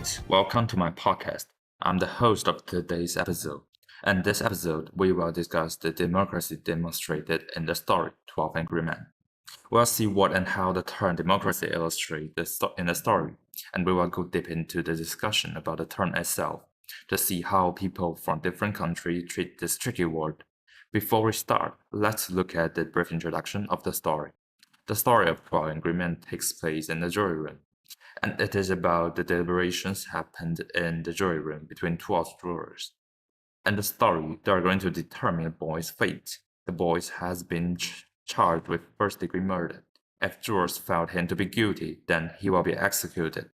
great. Welcome to my podcast. I'm the host of today's episode. And this episode, we will discuss the democracy demonstrated in the story 12 Angry Men. We'll see what and how the term democracy illustrates in the story, and we will go deep into the discussion about the term itself to see how people from different countries treat this tricky word. Before we start, let's look at the brief introduction of the story. The story of 12 Angry Men takes place in the jury room, and it is about the deliberations happened in the jury room between 12 jurors. And the story, they are going to determine a boy's fate. The boy has been charged with first-degree murder. If jurors found him to be guilty, then he will be executed.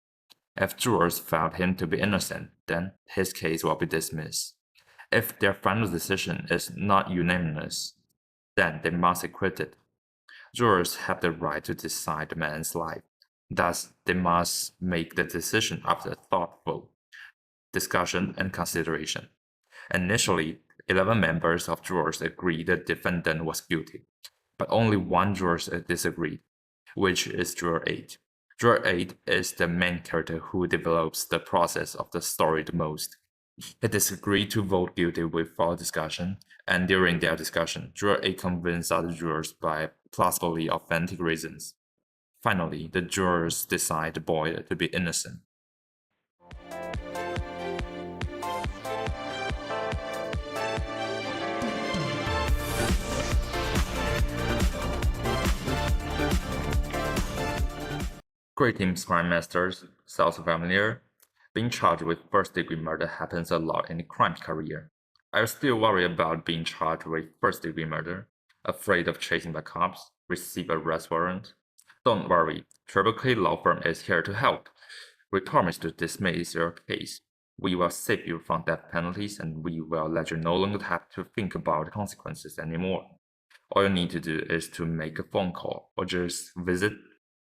If jurors found him to be innocent, then his case will be dismissed. If their final decision is not unanimous, then they must acquit it. Jurors have the right to decide the man's life. Thus, they must make the decision after thoughtful discussion and consideration. Initially, 11 members of jurors agreed the defendant was guilty, but only one juror disagreed, which is Juror 8. Juror 8 is the main character who develops the process of the story the most. He disagreed to vote guilty without discussion, and during their discussion, Juror 8 convinced other jurors by plausibly authentic reasons. Finally, the jurors decide the boy to be innocent. Greetings, Crime Masters. Sounds familiar? Being charged with first-degree murder happens a lot in a crime career. Are you still worried about being charged with first-degree murder? Afraid of chasing the cops? Receive a arrest warrant? Don't worry, Triple K Law Firm is here to help. We promise to dismiss your case. We will save you from death penalties, and we will let you no longer have to think about consequences anymore. All you need to do is to make a phone call or just visit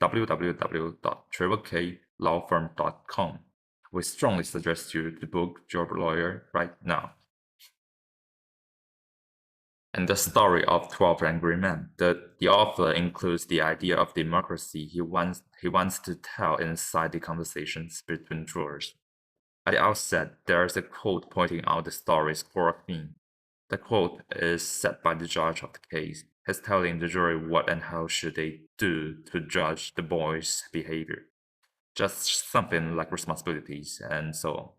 www.tripleklawfirm.com. We strongly suggest you to book your lawyer right now. In the story of 12 Angry Men, the author includes the idea of democracy he wants to tell inside the conversations between jurors. At the outset, there is a quote pointing out the story's core theme. The quote is said by the judge of the case. He's telling the jury what and how should they do to judge the boy's behavior. Just something like responsibilities and so on.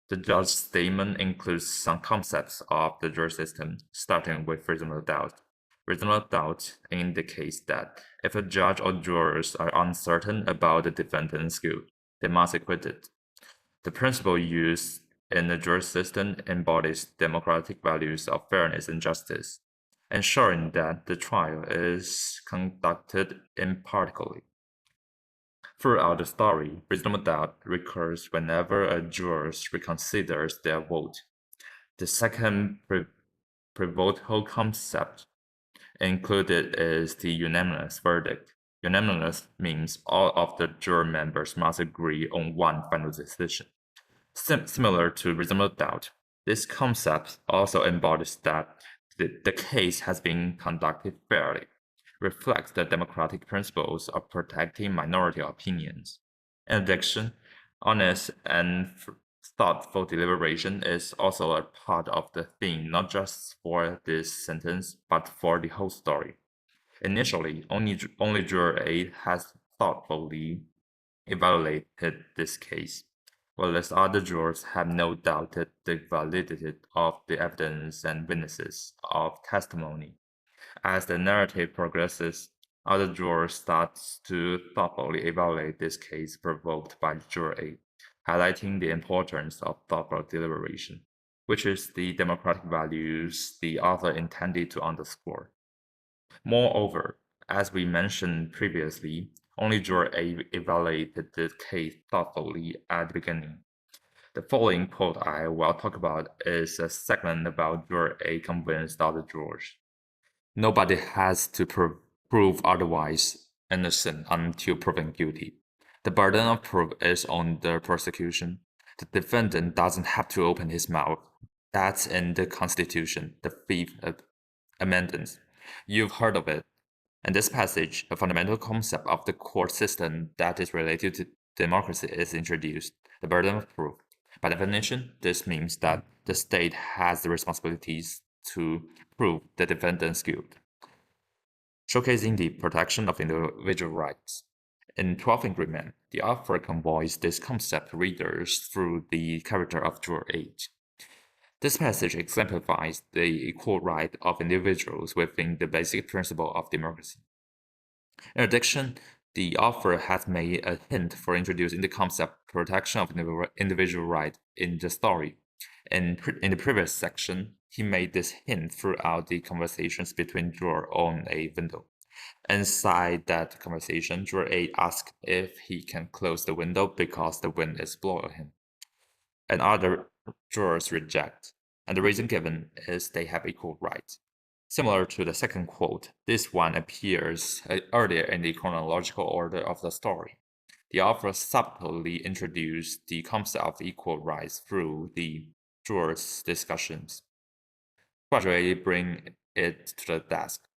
The judge's statement includes some concepts of the jury system, starting with reasonable doubt. Reasonable doubt indicates that if a judge or jurors are uncertain about the defendant's guilt, they must acquit it. The principle used in the jury system embodies democratic values of fairness and justice, ensuring that the trial is conducted impartially. Throughout the story, reasonable doubt recurs whenever a juror reconsiders their vote. The second pivotal concept included is the unanimous verdict. Unanimous means all of the juror members must agree on one final decision. Similar to reasonable doubt, this concept also embodies that the case has been conducted fairly, reflects the democratic principles of protecting minority opinions. In addition, honest and thoughtful deliberation is also a part of the theme, not just for this sentence, but for the whole story. Initially, only Juror 8 has thoughtfully evaluated this case, while the other jurors have no doubted the validity of the evidence and witnesses of testimony. As the narrative progresses, other jurors start to thoughtfully evaluate this case provoked by Juror 8, highlighting the importance of thoughtful deliberation, which is the democratic values the author intended to underscore. Moreover, as we mentioned previously, only Juror 8 evaluated the case thoughtfully at the beginning. The following quote I will talk about is a segment about Juror 8 convinced other jurors. Nobody has to prove otherwise innocent until proven guilty. The burden of proof is on the prosecution. The defendant doesn't have to open his mouth. That's in the Constitution, the Fifth Amendment. You've heard of it. In this passage, a fundamental concept of the court system that is related to democracy is introduced. the burden of proof. By definition, this means that the state has the responsibilities to prove the defendant's guilt, showcasing the protection of individual rights. In 12th Agreement, the author conveys this concept to readers through the character of Juror 8. This passage exemplifies the equal right of individuals within the basic principle of democracy. In addition, the author has made a hint for introducing the concept protection of individual right in the story. In the previous section, he made this hint throughout the conversations between Juror on a window. Inside that conversation, Juror 8 asks if he can close the window because the wind is blowing him. And other jurors reject, and the reason given is they have equal rights. Similar to the second quote, this one appears earlier in the chronological order of the story. The author subtly introduced the concept of equal rights through the jurors' discussions, gradually bring it to the desk.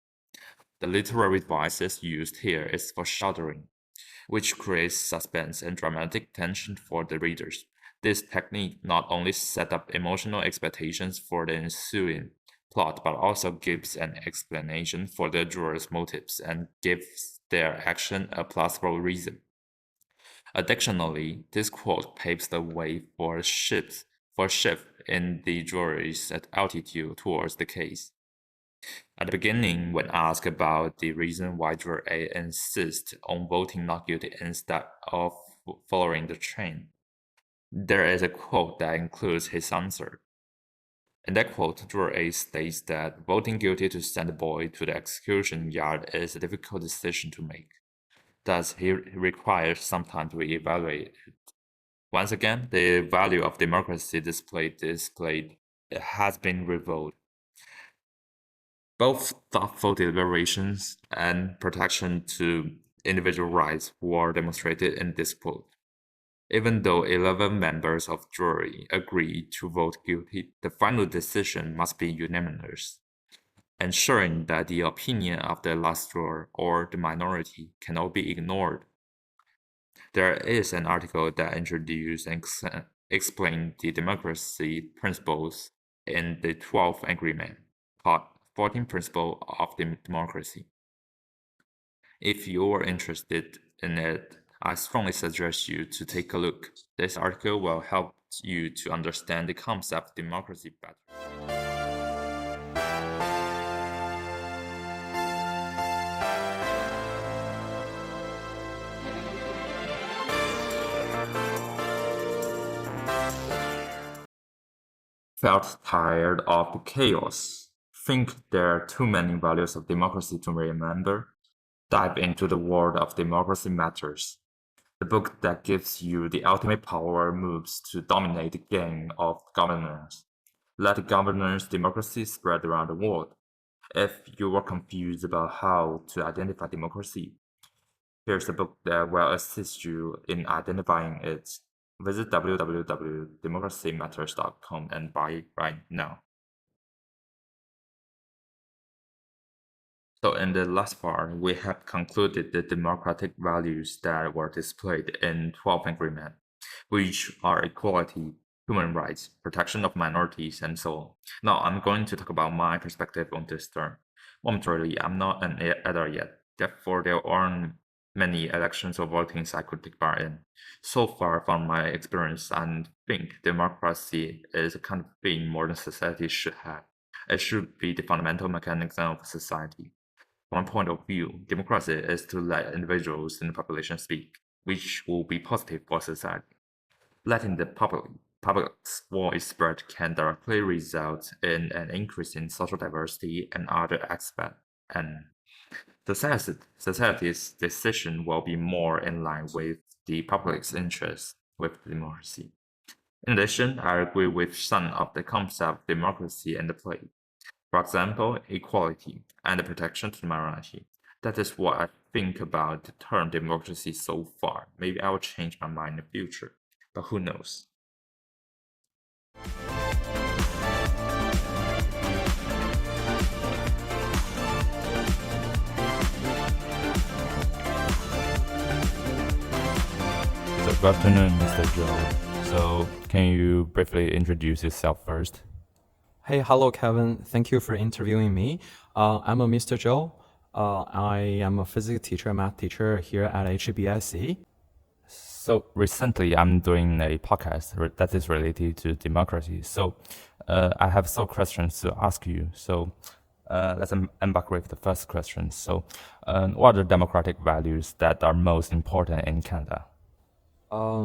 The literary devices used here is foreshadowing, which creates suspense and dramatic tension for the readers. This technique not only sets up emotional expectations for the ensuing plot, but also gives an explanation for the jurors' motives and gives their action a plausible reason. Additionally, this quote paves the way for a shift in the jury's attitude towards the case. At the beginning, when asked about the reason why Juror A insists on voting not guilty instead of following the train, there is a quote that includes his answer. In that quote, Juror A states that voting guilty to send the boy to the execution yard is a difficult decision to make. Thus, he requires some time to evaluate it. Once again, the value of democracy displayed has been revealed. Both thoughtful deliberations and protection to individual rights were demonstrated in this quote. Even though 11 members of jury agreed to vote guilty, the final decision must be unanimous, ensuring that the opinion of the last juror or the minority cannot be ignored. There is an article that introduced and explained the democracy principles in the 12th Agreement, called 14th Principle of Democracy. If you are interested in it, I strongly suggest you to take a look. This article will help you to understand the concept of democracy better. Felt tired of the chaos? Think there are too many values of democracy to remember? Dive into the world of Democracy Matters, the book that gives you the ultimate power moves to dominate the game of governance. Let the governance democracy spread around the world. If you are confused about how to identify democracy, here's a book that will assist you in identifying it. Visit www.democracymatters.com and buy it right now. So in the last part, we have concluded the democratic values that were displayed in 12th Agreement, which are equality, human rights, protection of minorities, and so on. Now I'm going to talk about my perspective on this term. Momentarily, I'm not an editor yet, therefore there aren't many elections or votings I could take part in. So far from my experience, I think democracy is a kind of thing modern society should have. It should be the fundamental mechanism of society. From my point of view, democracy is to let individuals in the population speak, which will be positive for society. Letting the public's voice spread can directly result in an increase in social diversity and other aspects, and society's decision will be more in line with the public's interest with democracy. In addition, I agree with some of the concept of democracy in the play. For example, equality and the protection to the minority. That is what I think about the term democracy so far. Maybe I will change my mind in the future, but who knows? So good afternoon, Mr. Joe. So, can you briefly introduce yourself first? Hey, hello, Kevin. Thank you for interviewing me. I'm a Mr. Zhou. I am a physics teacher, math teacher here at HBSC. So recently, I'm doing a podcast that is related to democracy. So I have some questions to ask you. So let's embark with the first question. So, what are the democratic values that are most important in Canada?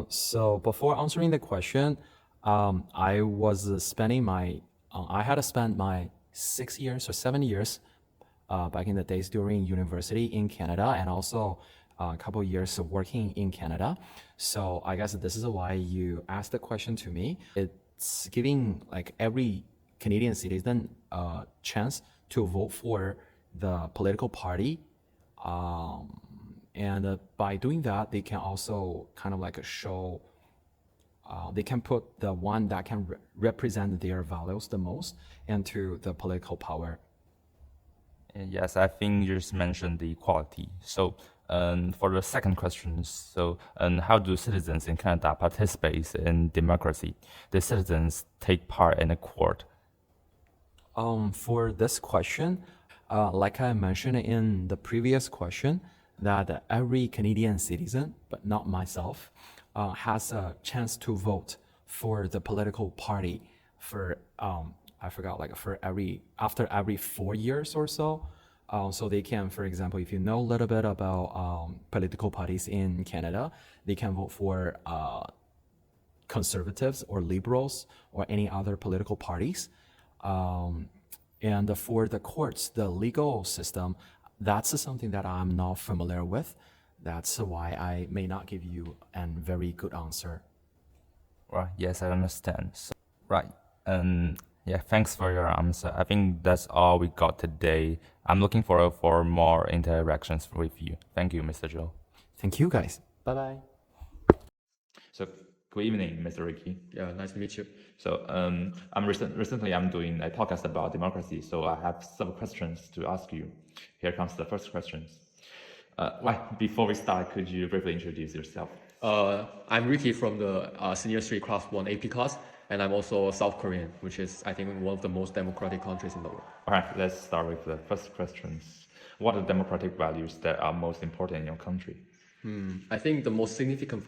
So before answering the question, I was spending I had to spend my 6 years or 7 years back in the days during university in Canada, and also a couple years of working in Canada. So I guess this is why you asked the question to me. It's giving like every Canadian citizen a chance to vote for the political party, and by doing that, they can also kind of like show, they can put the one that can represent their values the most into the political power. And yes, I think you just mentioned the equality. So, for the second question, so how do citizens in Canada participate in democracy? Do citizens take part in a court? For this question, like I mentioned in the previous question, that every Canadian citizen, but not myself, has a chance to vote for the political party for I forgot, like for after every 4 years or so. So they can, for example, if you know a little bit about political parties in Canada, they can vote for conservatives or liberals or any other political parties. And for the courts, the legal system, that's something that I'm not familiar with. That's why I may not give you a very good answer. Right. Yes, I understand. So, right. Yeah, thanks for your answer. I think that's all we got today. I'm looking forward for more interactions with you. Thank you, Mr. Joe. Thank you, guys. Bye bye. So, good evening, Mr. Ricky. Yeah, nice to meet you. So, recently I'm doing a podcast about democracy. So I have some questions to ask you. Here comes the first question. Before we start, could you briefly introduce yourself? I'm Ricky from the Senior 3 Class 1 AP class, and I'm also South Korean, which is, I think, one of the most democratic countries in the world. All right, let's start with the first questions. What are democratic values that are most important in your country? I think the most significant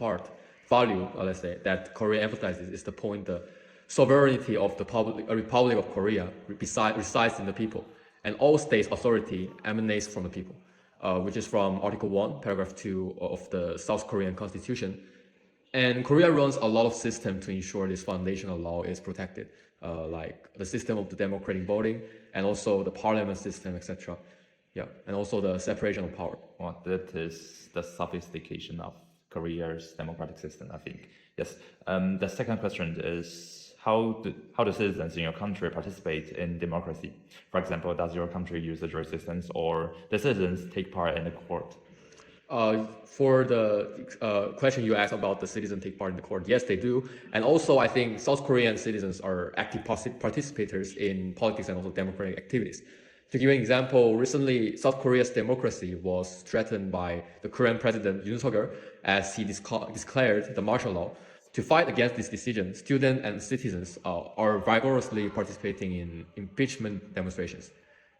value, let's say, that Korea emphasizes is the point the sovereignty of the Republic of Korea resides in the people, and all states' authority emanates from the people, which is from Article 1, Paragraph 2 of the South Korean Constitution. And Korea runs a lot of systems to ensure this foundational law is protected, like the system of the democratic voting and also the parliament system, etc. Yeah, and also the separation of power. Well, that is the sophistication of Korea's democratic system, I think. Yes. The second question is how do citizens in your country participate in democracy? For example, does your country use the jury systems, or the citizens take part in the court? For the question you asked about the citizen take part in the court, yes, they do. And also, I think South Korean citizens are active participators in politics and also democratic activities. To give you an example, recently South Korea's democracy was threatened by the current president Yoon Suk-yeol as he declared the martial law. To fight against this decision, students and citizens are vigorously participating in impeachment demonstrations.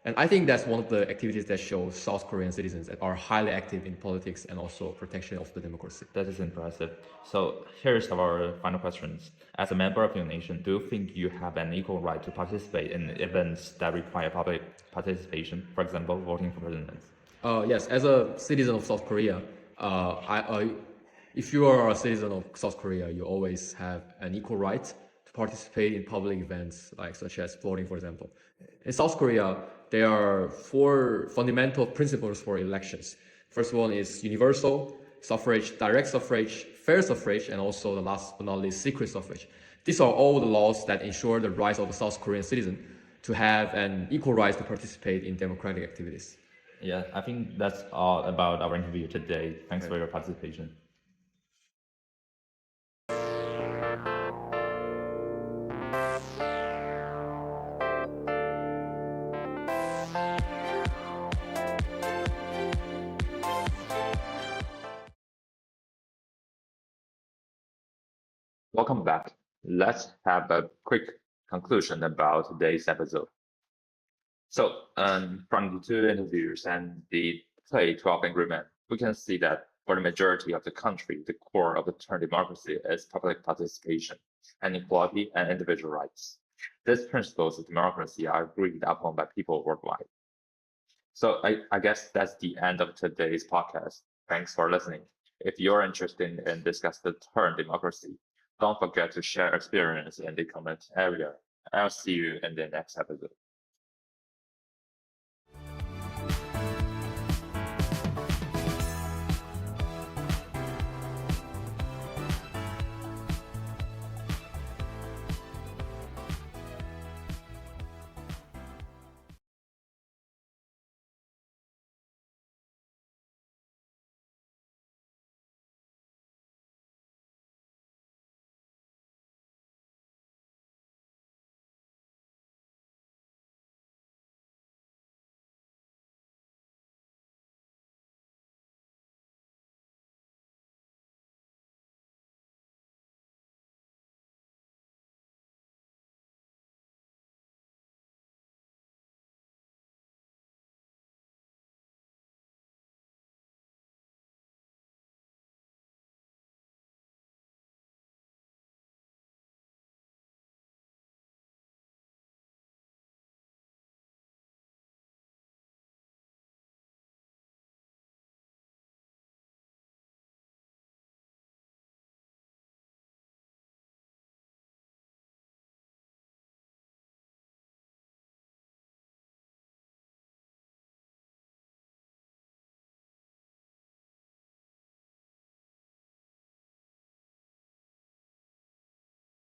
And I think that's one of the activities that shows South Korean citizens that are highly active in politics and also protection of the democracy. That is impressive. So here's our final questions. As a member of your nation, do you think you have an equal right to participate in events that require public participation, for example, voting for president? Yes, as a citizen of South Korea, if you are a citizen of South Korea, you always have an equal right to participate in public events, like such as voting, for example. In South Korea, there are 4 fundamental principles for elections. First one is universal suffrage, direct suffrage, fair suffrage, and also the last but not least, secret suffrage. These are all the laws that ensure the rights of a South Korean citizen to have an equal right to participate in democratic activities. Yeah, I think that's all about our interview today. Thanks for your participation. welcome back. Let's have a quick conclusion about today's episode. So, from the two interviews and the play 12 Angry Men, we can see that for the majority of the country, the core of the term democracy is public participation and equality and individual rights. These principles of democracy are agreed upon by people worldwide. So I guess that's the end of today's podcast. Thanks for listening. If you're interested in discuss the term democracy, don't forget to share experience in the comment area. I'll see you in the next episode.